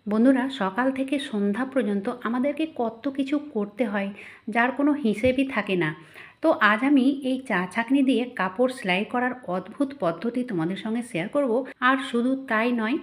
বন্ধুরা, সকাল থেকে সন্ধ্যা পর্যন্ত আমাদেরকে কত কিছু করতে হয় যার কোনো হিসেবই থাকে না। তো আজ আমি এই চা ছাঁকনি দিয়ে কাপড় সেলাই করার অদ্ভুত পদ্ধতি তোমাদের সঙ্গে শেয়ার করব। আর শুধু তাই নয়,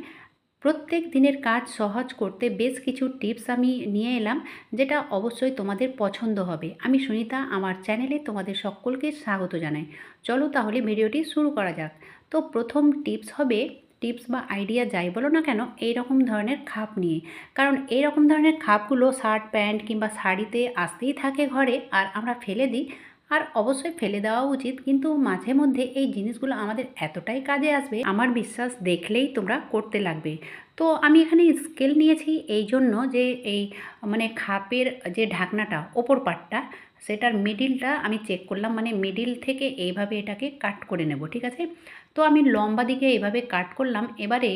প্রত্যেক দিনের কাজ সহজ করতে বেশ কিছু টিপস আমি নিয়ে এলাম, যেটা অবশ্যই তোমাদের পছন্দ হবে। আমি সুনিতা, আমার চ্যানেলে তোমাদের সকলকে স্বাগত জানাই। চলো তাহলে ভিডিওটি শুরু করা যাক। তো প্রথম টিপস হবে, টিপস বা আইডিয়া যাই বলো না কেন, এই রকম ধরনের খাপ নিয়ে। কারণ এই রকম ধরনের খাপগুলো শার্ট প্যান্ট কিংবা শাড়িতে আসতেই থাকে ঘরে, আর আমরা ফেলে দিই। আর অবশ্যই ফেলে দেওয়া উচিত, কিন্তু মাঝে মধ্যে এই জিনিসগুলো আমাদের এতটাই কাজে আসবে, আমার বিশ্বাস দেখলেই তোমরা করতে লাগবে। তো আমি এখানে স্কেল নিয়েছি এই জন্য যে এই খাপের যে ঢাকনাটা ওপর পাটটা, সেটার মিডিলটা আমি চেক করলাম, মিডিল থেকে এইভাবে এটাকে কাট করে নেব, ঠিক আছে। তো আমি লম্বা দিকে এইভাবে কাট করলাম, এবারে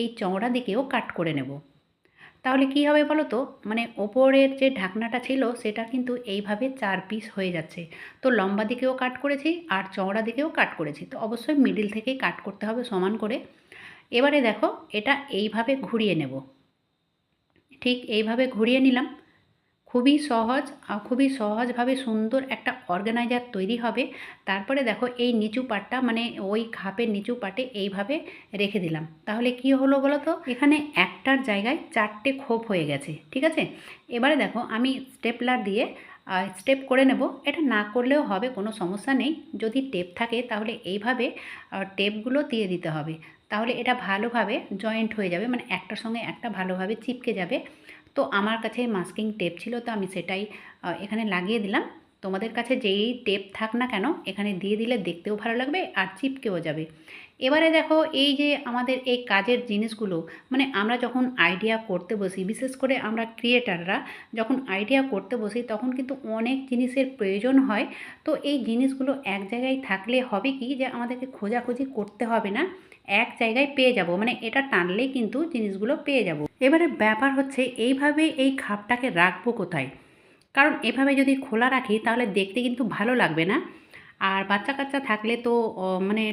এই চওড়া দিকেও কাট করে নেব। তাহলে কি হবে বলো তো, ওপরের যে ঢাকনাটা ছিল সেটা কিন্তু এইভাবে 4 পিস হয়ে যাচ্ছে। তো লম্বা দিকেও কাট করেছি আর চওড়া দিকেও কাট করেছি, তো অবশ্যই মিডিল থেকেই কাট করতে হবে সমান করে। এবারে দেখো, এটা এইভাবে ঘুরিয়ে নেব, ঠিক এইভাবে ঘুরিয়ে নিলাম। খুবই সহজ, খুবই সহজভাবে সুন্দর একটা অর্গানাইজার তৈরি হবে। তারপরে দেখো, এই নিচু পাটটা ওই খাপের নিচু পাটে এইভাবে রেখে দিলাম। তাহলে কি হলো বলো তো, এখানে একটার জায়গায় 4টে খোপ হয়ে গেছে, ঠিক আছে। এবারে দেখো, আমি স্টেপলার দিয়ে স্টেপ করে নেব। এটা না করলেও হবে, কোনো সমস্যা নেই। যদি টেপ থাকে তাহলে এইভাবে টেপগুলো দিয়ে দিতে হবে, তাহলে এটা ভালোভাবে জয়েন্ট হয়ে যাবে, একটার সঙ্গে একটা ভালোভাবে চিপকে যাবে। তো আমার কাছে মাস্কিং টেপ ছিল, তো আমি সেটাই এখানে লাগিয়ে দিলাম। তোমাদের কাছে যেই টেপ থাক না কেন, এখানে দিয়ে দিলে দেখতেও ভালো লাগবে আর চিপকেও যাবে। এবারে দেখো, এই যে আমাদের এই কাজের জিনিসগুলো, আমরা যখন আইডিয়া করতে বসি, বিশেষ করে আমরা ক্রিয়েটাররা যখন আইডিয়া করতে বসি, তখন কিন্তু অনেক জিনিসের প্রয়োজন হয়। তো এই জিনিসগুলো এক জায়গায় থাকলে হবে কি, যে আমাদেরকে খোঁজাখুঁজি করতে হবে না, এক জায়গায় পেয়ে যাব, এটা টানলেই কিন্তু জিনিসগুলো পেয়ে যাব। এবারে ব্যাপার হচ্ছে, এইভাবে এই খাপটাকে রাখবো কোথায়। কারণ এভাবে যদি খোলা রাখি তাহলে দেখতে কিন্তু ভালো লাগবে না, আর বাচ্চা কাচ্চা থাকলে তো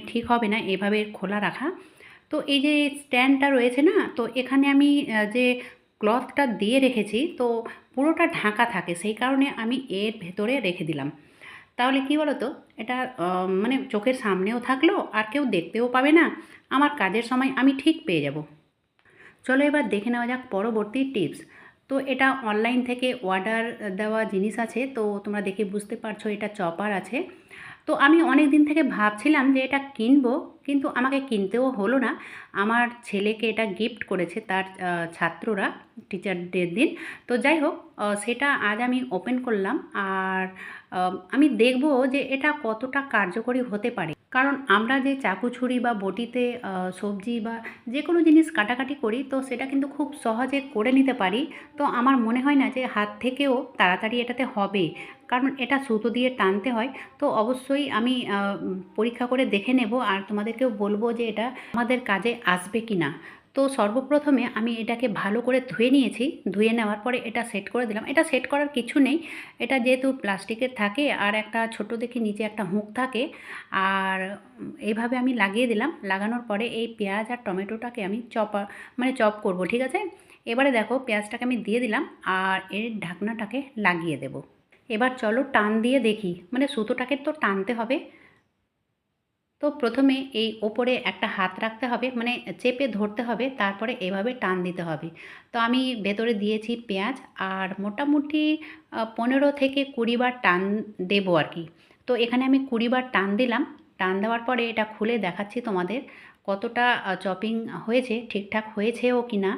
ঠিক হবে না এভাবে খোলা রাখা। তো এই যে স্ট্যান্ডটা রয়েছে না, তো এখানে আমি যে ক্লথটা দিয়ে রেখেছি, তো পুরোটা ঢাকা থাকে, সেই কারণে আমি এর ভেতরে রেখে দিলাম। তাহলে কি বলো তো, এটা চোখের সামনেও থাকলো আর কেউ দেখতেও পাবে না, আমার কাজের সময় আমি ঠিক পেয়ে যাব। চলো এবার দেখে নেওয়া যাক পরবর্তী টিপস। তো এটা অনলাইন থেকে অর্ডার দেওয়া জিনিস আছে, তো তোমরা দেখে বুঝতে পারছো এটা চপার আছে। তো আমি অনেক দিন থেকে ভাবছিলাম যে এটা কিনবো, কিন্তু আমাকে কিনতেও হলো না। আমার ছেলেকে এটা গিফট করেছে তার ছাত্ররা টিচার ডের দিন। তো যাই হোক, সেটা আজ আমি ওপেন করলাম, আর আমি দেখব যে এটা কতটা কার্যকরী হতে পারে। কারণ আমরা যে চাকু ছুরি বা বটিতে সবজি বা যে কোনো জিনিস কাটাকাটি করি, তো সেটা কিন্তু খুব সহজে করে নিতে পারি। তো আমার মনে হয় না যে হাত থেকেও তাড়াতাড়ি এটাতে হবে, কারণ এটা সুতো দিয়ে টানতে হয়। তো অবশ্যই আমি পরীক্ষা করে দেখে নেব, আর তোমাদেরকেও বলবো যে এটা আমাদের কাজে আসবে কি না। তো সর্বপ্রথমে আমি এটাকে ভালো করে ধুয়ে নিয়েছি। ধুয়ে নেওয়ার পরে এটা সেট করে দিলাম। এটা সেট করার কিছু নেই, এটা যেহেতু প্লাস্টিকের থাকে আর একটা ছোট দেখে নিচে একটা হুক থাকে, আর এইভাবে আমি লাগিয়ে দিলাম। লাগানোর পরে এই পেঁয়াজ আর টমেটোটাকে আমি চপ করব, ঠিক আছে। এবারে দেখো, পেঁয়াজটাকে আমি দিয়ে দিলাম আর এর ঢাকনাটাকে লাগিয়ে দেব। এবার চলো টান দিয়ে দেখি, সুতোটাকে তো টানতে হবে। তো প্রথমে এই ওপরে একটা হাত রাখতে হবে, চেপে ধরতে হবে, তারপরে এভাবে টান দিতে হবে। তো আমি ভেতরে দিয়েছি পেঁয়াজ, আর মোটামুটি 15 থেকে 20 বার টান দেবো আর কি। তো এখানে আমি 20 বার টান দিলাম। টান দেওয়ার পরে এটা খুলে দেখাচ্ছি তোমাদের কতটা চপিং হয়েছে, ঠিকঠাক হয়েছেও কি না।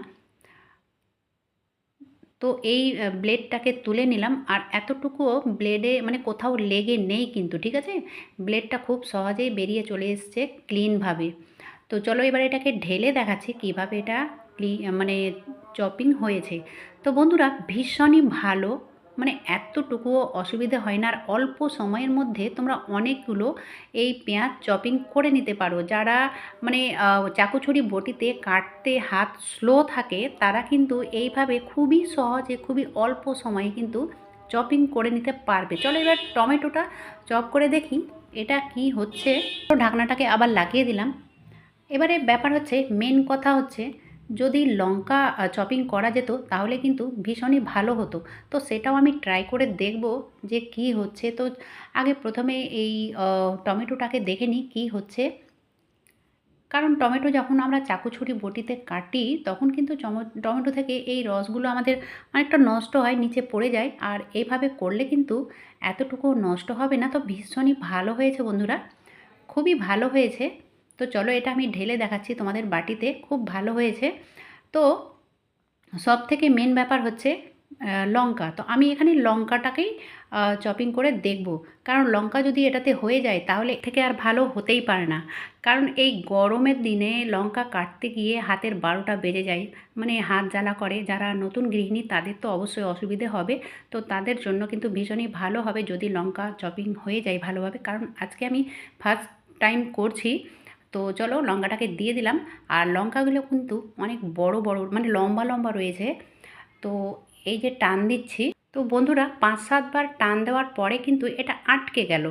তো এই ব্লেডটাকে তুলে নিলাম, আর এতটুকুও ব্লেডে কোথাও লেগে নেই কিন্তু, ঠিক আছে। ব্লেডটা খুব সহজেই বেরিয়ে চলে এসছে ক্লিনভাবে। তো চলো এবার এটাকে ঢেলে দেখাচ্ছি কিভাবে এটা চপিং হয়েছে। তো বন্ধুরা, ভীষণই ভালো, এতটুকুও অসুবিধে হয় না, আর অল্প সময়ের মধ্যে তোমরা অনেকগুলো এই পেঁয়াজ চপিং করে নিতে পারো। যারা চাকু ছুরি বটিতে কাটতে হাত স্লো থাকে, তারা কিন্তু এইভাবে খুবই সহজে, খুবই অল্প সময়ে কিন্তু চপিং করে নিতে পারবে। চলো এবার টমেটোটা চপ করে দেখি এটা কি হচ্ছে। তো ঢাকনাটাকে আবার লাগিয়ে দিলাম। এবারে ব্যাপার হচ্ছে, মেন কথা হচ্ছে যদি লঙ্কা চপিং করা যেত তাহলে কিন্তু ভীষণই ভালো হতো। তো সেটাও আমি ট্রাই করে দেখব যে কী হচ্ছে। তো আগে প্রথমে এই টমেটোটাকে দেখে নিই কী হচ্ছে। কারণ টমেটো যখন আমরা চাকু ছুরি বটিতে কাটি তখন কিন্তু টমেটো থেকে এই রসগুলো আমাদের অনেকটা নষ্ট হয়, নিচে পড়ে যায়। আর এইভাবে করলে কিন্তু এতটুকু নষ্ট হবে না। তো ভীষণই ভালো হয়েছে বন্ধুরা, খুবই ভালো হয়েছে। তো চলো এটা আমি ঢেলে দেখাচ্ছি তোমাদের বাটিতে, খুব ভালো হয়েছে। তো সবথেকে মেন ব্যাপার হচ্ছে লঙ্কা। তো আমি এখানে লঙ্কাটাকেই চপিং করে দেখব। কারণ লঙ্কা যদি এটাতে হয়ে যায় তাহলে এর থেকে আর ভালো হতেই পারে না। কারণ এই গরমের দিনে লঙ্কা কাটতে গিয়ে হাতের ১২টা বেজে যায়। মানে হাত জ্বালা করে। যারা নতুন গৃহিণী তাদের তো অবশ্যই অসুবিধে হবে। তো তাদের জন্য কিন্তু ভীষণই ভালো হবে যদি লঙ্কা চপিং হয়ে যায় ভালোভাবে। কারণ আজকে আমি ফার্স্ট টাইম করছি। তো চলো লঙ্কাটাকে দিয়ে দিলাম। আর লঙ্কাগুলো কিন্তু অনেক বড় বড় মানে লম্বা লম্বা রয়েছে। তো এই যে টান দিচ্ছি, তো বন্ধুরা ৫-৭ বার টান দেওয়ার পরে কিন্তু এটা আটকে গেল।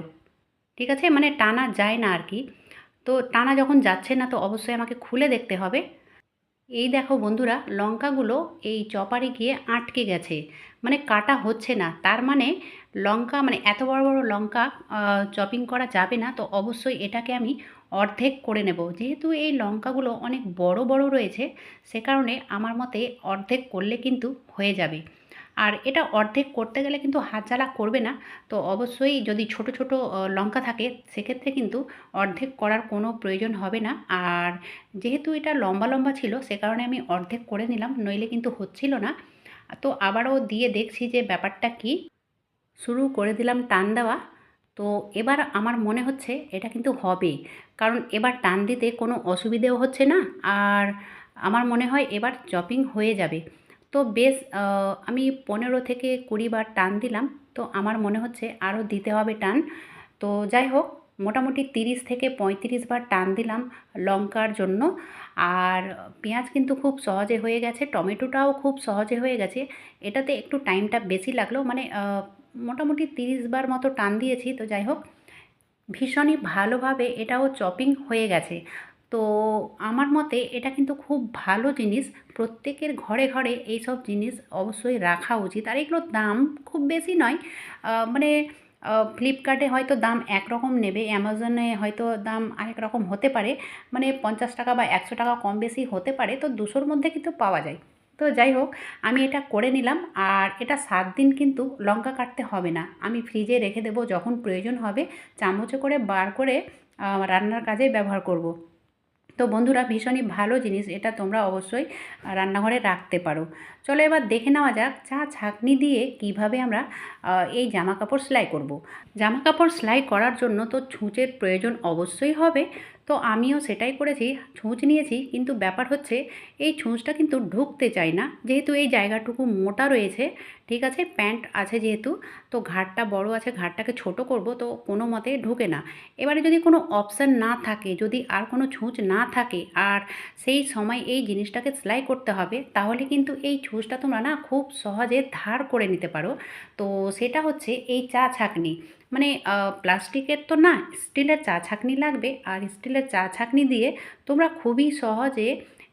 ঠিক আছে, মানে টানা যায় না আর কি। তো টানা যখন যাচ্ছে না তো অবশ্যই আমাকে খুলে দেখতে হবে। এই দেখো বন্ধুরা, লঙ্কাগুলো এই চপারে গিয়ে আটকে গেছে, মানে কাটা হচ্ছে না। তার মানে লঙ্কা মানে এত বড় বড় লঙ্কা চপিং করা যাবে না। তো অবশ্যই এটাকে আমি অর্ধেক করে নেব। যেহেতু এই লঙ্কাগুলো অনেক বড় বড় রয়েছে, সে কারণে আমার মতে অর্ধেক করলে কিন্তু হয়ে যাবে। আর এটা অর্ধেক করতে গেলে কিন্তু হাত জ্বালা করবে না। তো অবশ্যই যদি ছোট ছোট লঙ্কা থাকে সেক্ষেত্রে কিন্তু অর্ধেক করার কোনো প্রয়োজন হবে না। আর যেহেতু এটা লম্বা লম্বা ছিল সে কারণে আমি অর্ধেক করে নিলাম, নইলে কিন্তু হচ্ছিল না। তো আবারও দিয়ে দেখছি যে ব্যাপারটা কী। শুরু করে দিলাম টান দেওয়া। তো এবার আমার মনে হচ্ছে এটা কিন্তু হবে। কারণ এবার টান দিতে কোনো অসুবিধেও হচ্ছে না। আর আমার মনে হয় এবার চপিং হয়ে যাবে। তো বেশ আমি ১৫ থেকে ২০ বার টান দিলাম। তো আমার মনে হচ্ছে আরও দিতে হবে টান। তো যাই হোক, মোটামুটি ৩০ থেকে ৩৫ বার টান দিলাম লঙ্কার জন্য। আর পেঁয়াজ কিন্তু খুব সহজে হয়ে গেছে, টমেটোটাও খুব সহজে হয়ে গেছে। এটাতে একটু টাইমটা বেশি লাগলো, মানে মোটামুটি ৩০ বার মতো টান দিয়েছি। তো যাই হোক, ভীষণই ভালোভাবে এটাও চপিং হয়ে গেছে। তো আমার মতে এটা কিন্তু খুব ভালো জিনিস। প্রত্যেকের ঘরে ঘরে এইসব জিনিস অবশ্যই রাখা উচিত। আর এগুলোর দাম খুব বেশি নয়। মানে ফ্লিপকার্টে হয়তো দাম একরকম নেবে, অ্যামাজনে হয়তো দাম আরেক রকম হতে পারে। মানে ৫০ টাকা বা ১০০ টাকা কম বেশি হতে পারে। তো ২০০-র মধ্যে কিন্তু পাওয়া যায়। তো যাই হোক, আমি এটা করে নিলাম। আর এটা ৭ দিন কিন্তু লঙ্কা কাটতে হবে না। আমি ফ্রিজে রেখে দেবো, যখন প্রয়োজন হবে চামচে করে বার করে রান্নার কাজে ব্যবহার করব। তো বন্ধুরা, ভীষণই ভালো জিনিস এটা, তোমরা অবশ্যই রান্নাঘরে রাখতে পারো। চলো এবার দেখে নেওয়া যাক চা ছাঁকনি দিয়ে কিভাবে আমরা এই জামাকাপড় সেলাই করব। জামাকাপড় সেলাই করার জন্য তো ছুঁচের প্রয়োজন অবশ্যই হবে। তো আমিও সেটাই করেছি, ছুঁচ নিয়েছি। কিন্তু ব্যাপার হচ্ছে এই ছুঁচটা কিন্তু ঢুকতে চায় না, যেহেতু এই জায়গাটুকু মোটা রয়েছে। ঠিক আছে, প্যান্ট আছে যেহেতু, তো ঘাড়টা বড় আছে, ঘাড়টাকে ছোট করব, তো কোনো মতে ঢুকে না। এবারে যদি কোনো অপশান না থাকে, যদি আর কোনো ছুঁচ না থাকে আর সেই সময় এই জিনিসটাকে সেলাই করতে হবে, তাহলে কিন্তু এই ছুঁচটা তোমরা না খুব সহজে ধার করে নিতে পারো। তো সেটা হচ্ছে এই চা ছাঁকনি। মানে প্লাস্টিকের তো না, স্টিলের চা ছাঁকনি লাগবে। আর স্টিলের চা ছাঁকনি দিয়ে তোমরা খুবই সহজে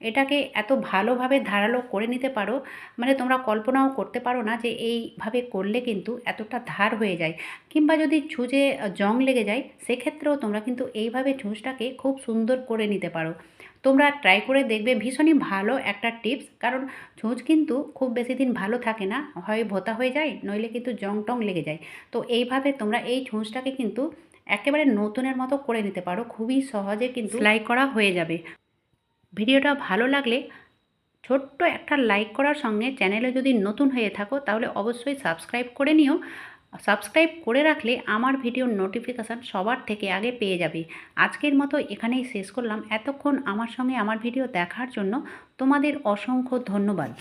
এটাকে এত ভালোভাবে ধারালো করে নিতে পারো, মানে তোমরা কল্পনাও করতে পারো না যে এইভাবে করলে কিন্তু এতটা ধার হয়ে যায়। কিংবা যদি ছুঁচে জং লেগে যায় সেক্ষেত্রেও তোমরা কিন্তু এইভাবে ছুঁচটাকে খুব সুন্দর করে নিতে পারো। তোমরা ট্রাই করে দেখবে, ভীষণই ভালো একটা টিপস। কারণ ছুঁচ কিন্তু খুব বেশি দিন ভালো থাকে না, হয় ভোঁতা হয়ে যায় নইলে কিন্তু জং টং লেগে যায়। তো এইভাবে তোমরা এই ছুঁচটাকে কিন্তু একেবারে নতুনের মতো করে নিতে পারো, খুবই সহজে কিন্তু সেলাই করা হয়ে যাবে। ভিডিওটা ভালো লাগলে ছোট্ট একটা লাইক করার সঙ্গে চ্যানেলে যদি নতুন হয়ে থাকো তাহলে অবশ্যই সাবস্ক্রাইব করে নিও। সাবস্ক্রাইব করে রাখলে আমার ভিডিওর নোটিফিকেশান সবার থেকে আগে পেয়ে যাবে। আজকের মতো এখানেই শেষ করলাম। এতক্ষণ আমার সঙ্গে আমার ভিডিও দেখার জন্য তোমাদের অসংখ্য ধন্যবাদ।